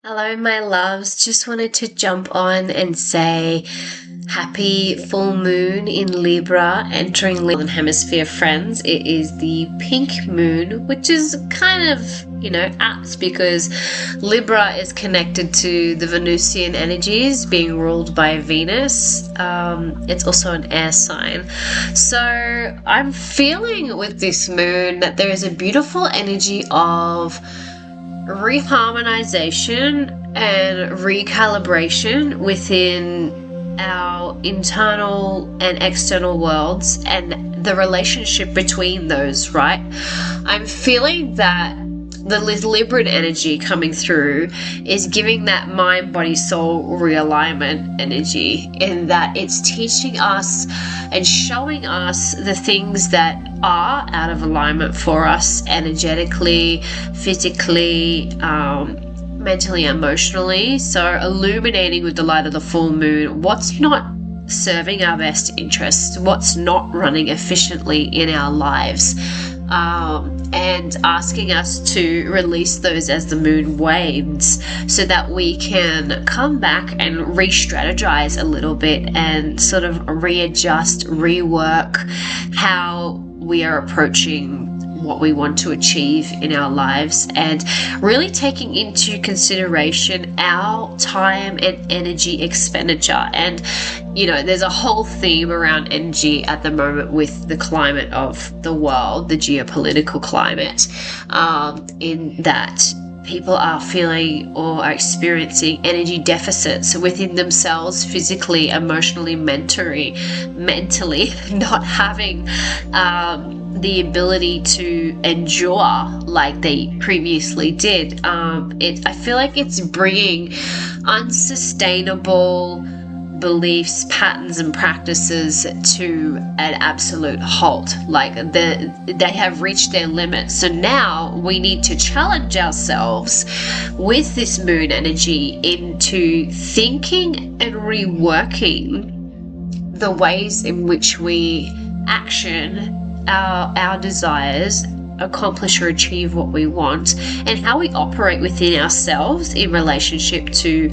Hello, my loves. Just wanted to jump on and say happy full moon in Libra, entering Northern Hemisphere friends. It is the pink moon, which is kind of, apt because Libra is connected to the Venusian energies being ruled by Venus. It's also an air sign. So I'm feeling with this moon that there is a beautiful energy of reharmonization and recalibration within our internal and external worlds and the relationship between those, right? I'm feeling that the Libran energy coming through is giving that mind, body, soul realignment energy, in that it's teaching us and showing us the things that are out of alignment for us energetically, physically, mentally, emotionally. So illuminating with the light of the full moon what's not serving our best interests, what's not running efficiently in our lives, and asking us to release those as the moon wanes so that we can come back and re-strategize a little bit and sort of readjust, rework how we are approaching what we want to achieve in our lives, and really taking into consideration our time and energy expenditure. And there's a whole theme around energy at the moment with the climate of the world, the geopolitical climate, in that people are feeling or are experiencing energy deficits within themselves, physically, emotionally, mentally, not having the ability to endure like they previously did. I feel like it's bringing unsustainable beliefs, patterns, and practices to an absolute halt. Like they have reached their limit. So now we need to challenge ourselves with this moon energy into thinking and reworking the ways in which we action our desires, accomplish or achieve what we want, and how we operate within ourselves in relationship to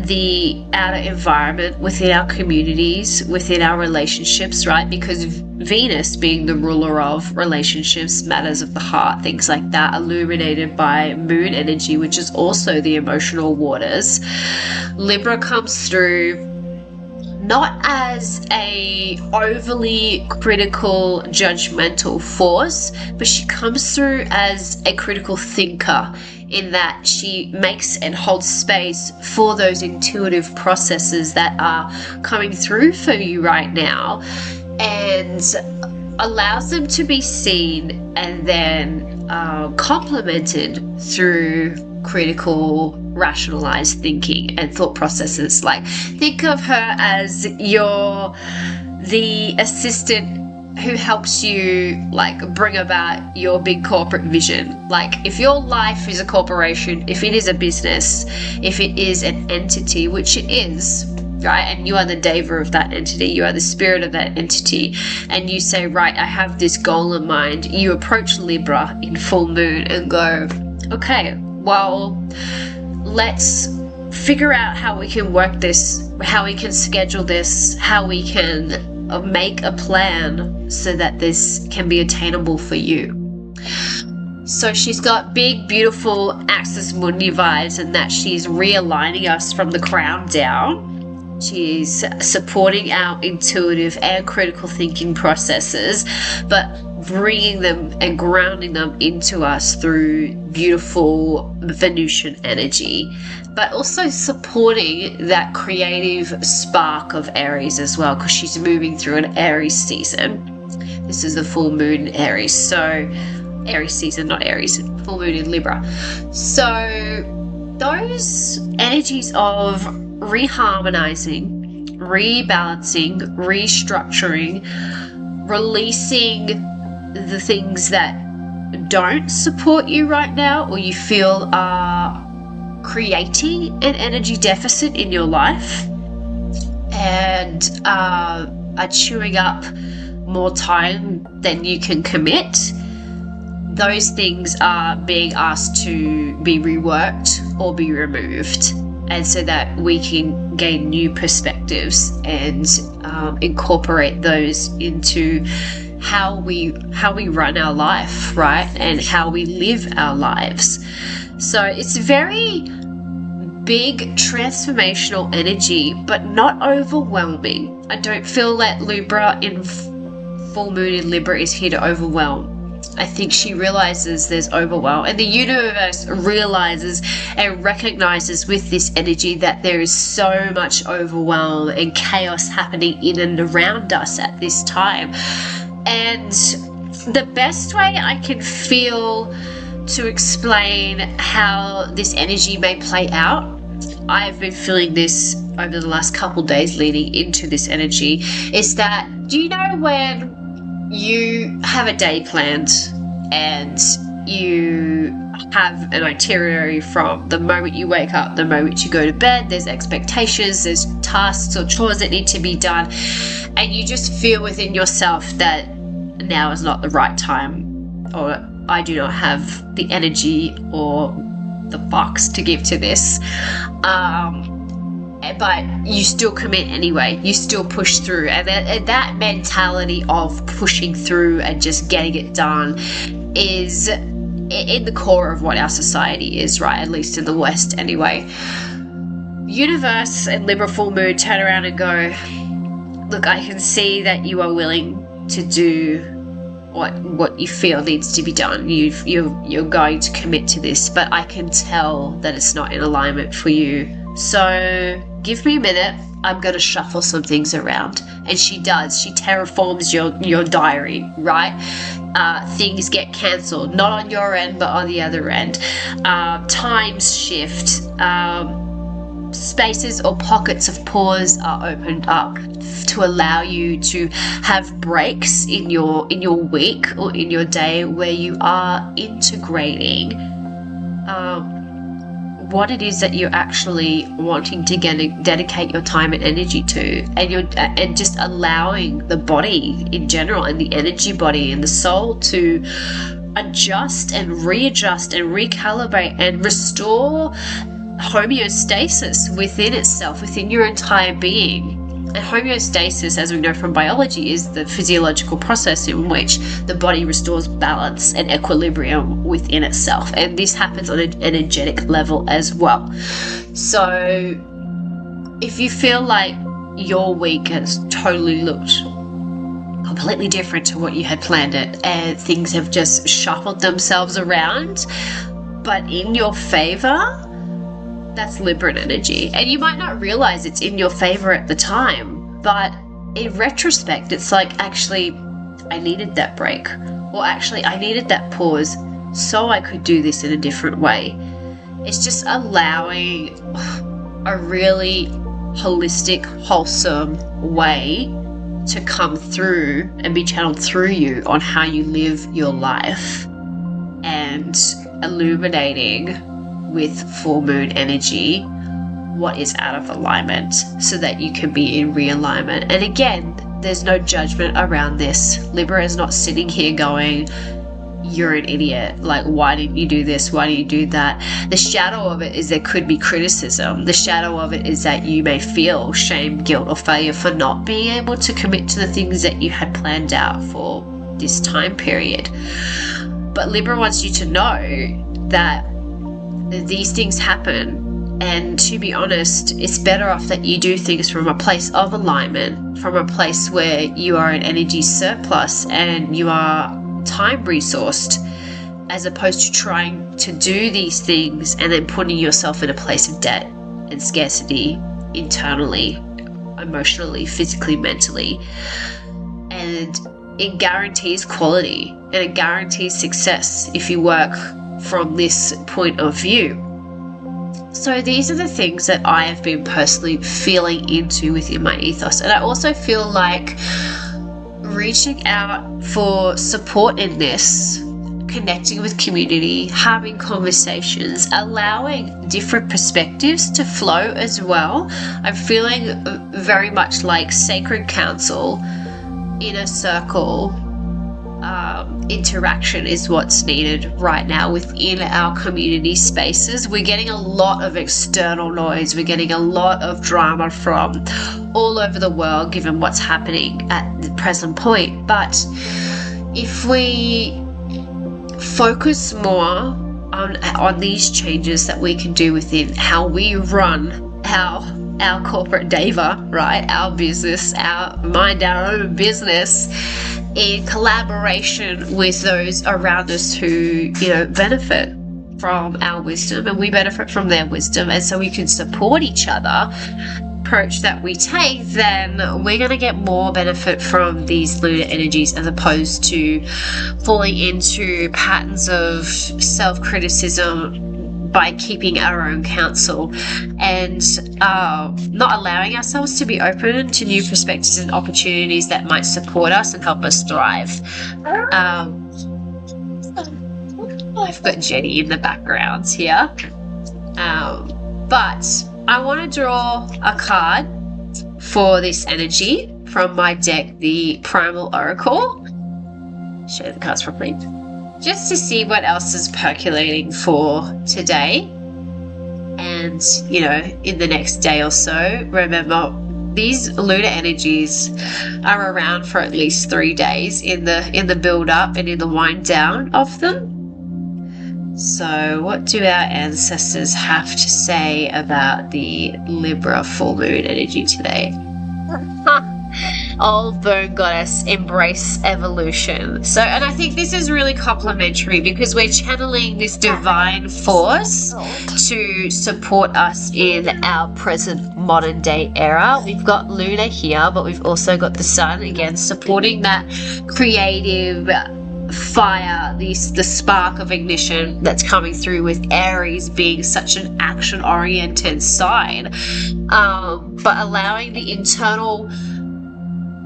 the outer environment, within our communities, within our relationships, right? Because Venus, being the ruler of relationships, matters of the heart, things like that, illuminated by moon energy, which is also the emotional waters. Libra comes through not as a overly critical, judgmental force, but she comes through as a critical thinker, in that she makes and holds space for those intuitive processes that are coming through for you right now, and allows them to be seen and then complemented through critical, rationalized thinking and thought processes. Like, think of her as the assistant who helps you bring about your big corporate vision. Like, if your life is a corporation, if it is a business, if it is an entity, which it is, right, and you are the deva of that entity, you are the spirit of that entity, and you say, right, I have this goal in mind, you approach Libra in full moon and go, okay, well, let's figure out how we can work this, how we can schedule this, how we can make a plan so that this can be attainable for you. So she's got big, beautiful Axis Mundi vibes, in that she's realigning us from the crown down. She's supporting our intuitive and critical thinking processes, but bringing them and grounding them into us through beautiful Venusian energy, but also supporting that creative spark of Aries as well, because she's moving through an Aries season. This is the full moon in Aries, so Aries season, not Aries, full moon in Libra. So those energies of reharmonizing, rebalancing, restructuring, releasing the things that don't support you right now, or you feel are creating an energy deficit in your life and are chewing up more time than you can commit. Those things are being asked to be reworked or be removed, and so that we can gain new perspectives and incorporate those into how we run our life, right? And how we live our lives. So it's very big transformational energy, but not overwhelming. I don't feel that Libra in full moon in Libra is here to overwhelm. I think she realizes there's overwhelm, and the universe realizes and recognizes with this energy that there is so much overwhelm and chaos happening in and around us at this time. And the best way I can feel to explain how this energy may play out, I've been feeling this over the last couple days leading into this energy, is that, do you know when you have a day planned and you have an itinerary from the moment you wake up, the moment you go to bed, there's expectations, there's tasks or chores that need to be done, and you just feel within yourself that now is not the right time, or I do not have the energy or the box to give to this. But you still commit anyway, you still push through, and that mentality of pushing through and just getting it done is in the core of what our society is, right? At least in the West anyway. Universe and Libra full moon turn around and go, look, I can see that you are willing to do what you feel needs to be done. You're going to commit to this, but I can tell that it's not in alignment for you. So give me a minute, I'm going to shuffle some things around. And she does. She terraforms your diary, right? Things get cancelled, not on your end, but on the other end. Times shift. Spaces or pockets of pause are opened up to allow you to have breaks in your week or in your day where you are integrating what it is that you're actually wanting to dedicate your time and energy to, and just allowing the body in general and the energy body and the soul to adjust and readjust and recalibrate and restore homeostasis within itself, within your entire being. And homeostasis, as we know from biology, is the physiological process in which the body restores balance and equilibrium within itself. And this happens on an energetic level as well. So if you feel like your week has totally looked completely different to what you had planned it, and things have just shuffled themselves around, but in your favor, that's Libran energy. And you might not realize it's in your favor at the time, but in retrospect, it's like, actually, I needed that break, or actually, I needed that pause so I could do this in a different way. It's just allowing a really holistic, wholesome way to come through and be channeled through you on how you live your life, and illuminating with full moon energy what is out of alignment so that you can be in realignment. And again, there's no judgment around this. Libra is not sitting here going, you're an idiot, like, why didn't you do this, why didn't you do that? The shadow of it is there could be criticism. The shadow of it is that you may feel shame, guilt, or failure for not being able to commit to the things that you had planned out for this time period. But Libra wants you to know that these things happen, and to be honest, it's better off that you do things from a place of alignment, from a place where you are an energy surplus and you are time resourced, as opposed to trying to do these things and then putting yourself in a place of debt and scarcity internally, emotionally, physically, mentally. And it guarantees quality and it guarantees success if you work from this point of view. So these are the things that I have been personally feeling into within my ethos. And I also feel like reaching out for support in this, connecting with community, having conversations, allowing different perspectives to flow as well. I'm feeling very much like sacred council, inner circle, interaction is what's needed right now within our community spaces. We're getting a lot of external noise. We're getting a lot of drama from all over the world, given what's happening at the present point. But if we focus more on these changes that we can do within how we run our corporate deva, right? Our business, mind our own business in collaboration with those around us who, benefit from our wisdom, and we benefit from their wisdom, and so we can support each other approach that we take, then we're going to get more benefit from these lunar energies as opposed to falling into patterns of self-criticism by keeping our own counsel and not allowing ourselves to be open to new perspectives and opportunities that might support us and help us thrive. I've got Jenny in the background here, but I want to draw a card for this energy from my deck, the Primal Oracle. Show the cards properly. Just to see what else is percolating for today. And, in the next day or so, remember, these lunar energies are around for at least 3 days in the build up and in the wind down of them. So what do our ancestors have to say about the Libra full moon energy today? Old bone goddess, embrace evolution. So, and I think this is really complementary because we're channeling this divine force to support us in our present modern day era. We've got Luna here, but we've also got the sun, again, supporting that creative fire, the spark of ignition that's coming through, with Aries being such an action-oriented sign, but allowing the internal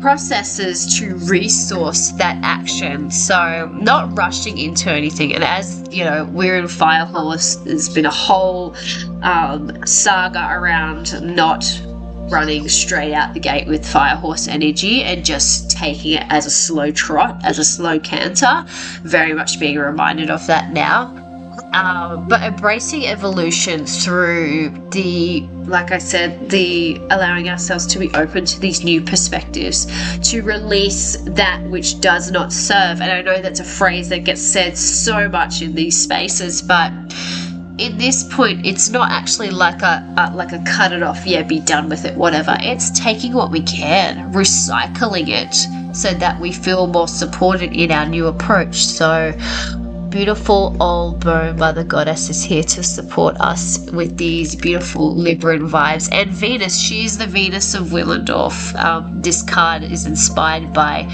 processes to resource that action, so not rushing into anything. And as we're in Fire Horse, there's been a whole saga around not running straight out the gate with Fire Horse energy and just taking it as a slow trot, as a slow canter. Very much being reminded of that now. But embracing evolution through like I said, the allowing ourselves to be open to these new perspectives, to release that which does not serve. And I know that's a phrase that gets said so much in these spaces, but in this point, it's not actually like a cut it off, be done with it, whatever. It's taking what we can, recycling it so that we feel more supported in our new approach. So beautiful old bone mother goddess is here to support us with these beautiful Libran vibes. And Venus, she's the Venus of Willendorf. This card is inspired by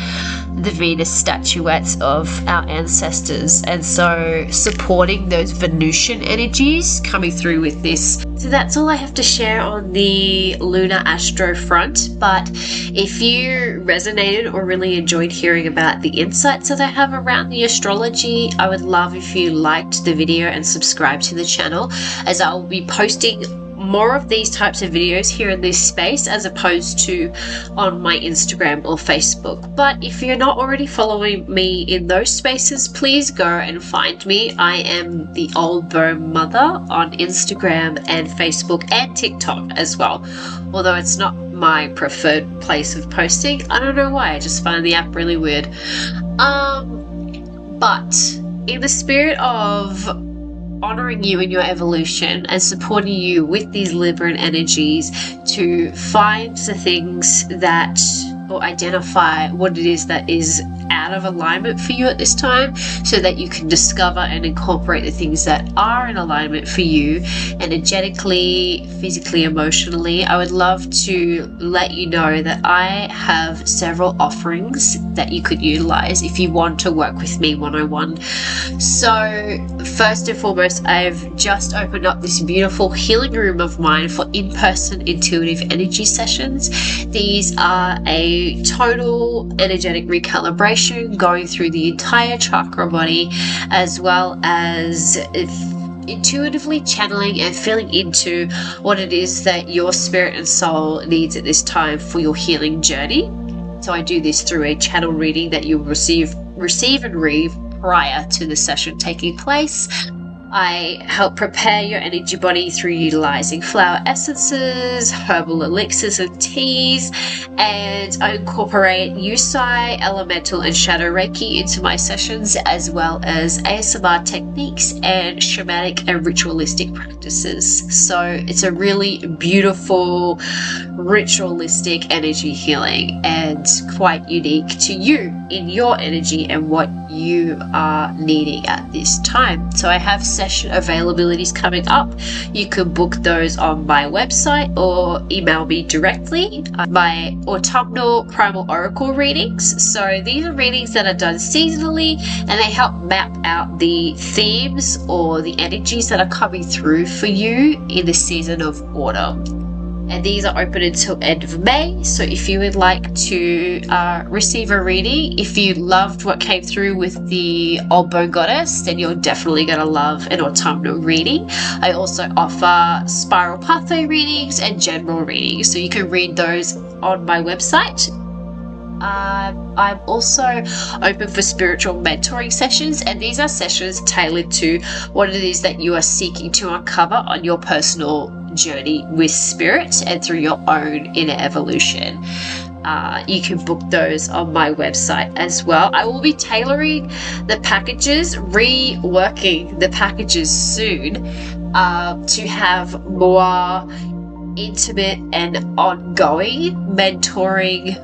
the Venus statuettes of our ancestors, and so supporting those Venusian energies coming through with this. So that's all I have to share on the lunar astro front. But if you resonated or really enjoyed hearing about the insights that I have around the astrology, I would love if you liked the video and subscribe to the channel, as I will be posting more of these types of videos here in this space as opposed to on my Instagram or Facebook. But if you're not already following me in those spaces, please go and find me. I am the Old Bone Mother on Instagram and Facebook and TikTok as well, although it's not my preferred place of posting. I don't know why, I just find the app really weird. But in the spirit of honoring you in your evolution and supporting you with these Libran energies to find the things that, or identify what it is that is out of alignment for you at this time, so that you can discover and incorporate the things that are in alignment for you energetically, physically, emotionally. I would love to let you know that I have several offerings that you could utilize if you want to work with me one-on-one. So first and foremost, I've just opened up this beautiful healing room of mine for in-person intuitive energy sessions. These are a total energetic recalibration going through the entire chakra body, as well as intuitively channeling and feeling into what it is that your spirit and soul needs at this time for your healing journey. So I do this through a channel reading that you'll receive receive and read prior to the session taking place. I help prepare your energy body through utilizing flower essences, herbal elixirs and teas, and I incorporate Yusai, Elemental and Shadow Reiki into my sessions, as well as ASMR techniques and shamanic and ritualistic practices. So it's a really beautiful ritualistic energy healing and quite unique to you in your energy and what you are needing at this time. So I have session availabilities coming up. You can book those on my website or email me directly. My autumnal primal oracle readings. So these are readings that are done seasonally, and they help map out the themes or the energies that are coming through for you in the season of autumn. And these are open until end of May. So if you would like to receive a reading, if you loved what came through with the Old Bone Goddess, then you're definitely going to love an autumnal reading. I also offer spiral pathway readings and general readings, so you can read those on my website. I'm also open for spiritual mentoring sessions, and these are sessions tailored to what it is that you are seeking to uncover on your personal journey with spirit and through your own inner evolution. You can book those on my website as well. I will be tailoring the packages, reworking the packages soon to have more intimate and ongoing mentoring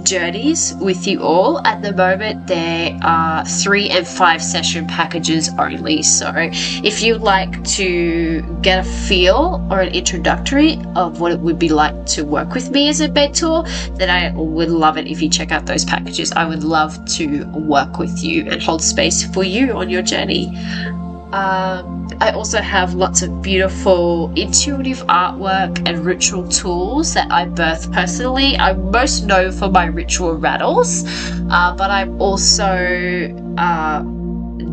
journeys with you all. At the moment there are 3 and 5 session packages only, so if you'd like to get a feel or an introductory of what it would be like to work with me as a mentor, then I would love it if you check out those packages. I would love to work with you and hold space for you on your journey. I also have lots of beautiful intuitive artwork and ritual tools that I birth personally. I'm most known for my ritual rattles, but I'm also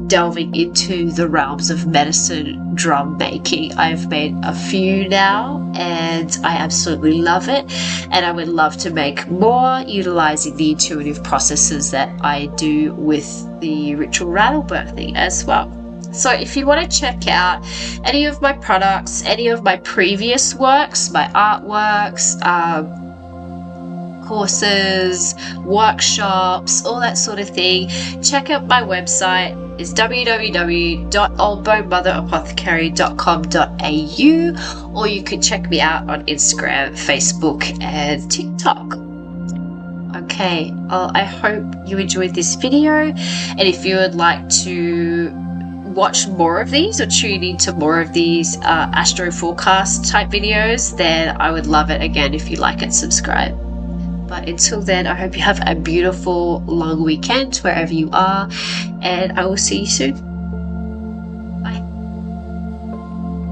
delving into the realms of medicine drum making. I've made a few now and I absolutely love it, and I would love to make more utilizing the intuitive processes that I do with the ritual rattle birthing as well. So if you want to check out any of my products, any of my previous works, my artworks, courses, workshops, all that sort of thing, check out my website. It's www.oldbonemother.apothecary.com.au, or you can check me out on Instagram, Facebook and TikTok. Okay, I hope you enjoyed this video, and if you would like to watch more of these or tune into more of these astro forecast type videos, then I would love it again if you like and subscribe. But until then, I hope you have a beautiful long weekend wherever you are, and I will see you soon.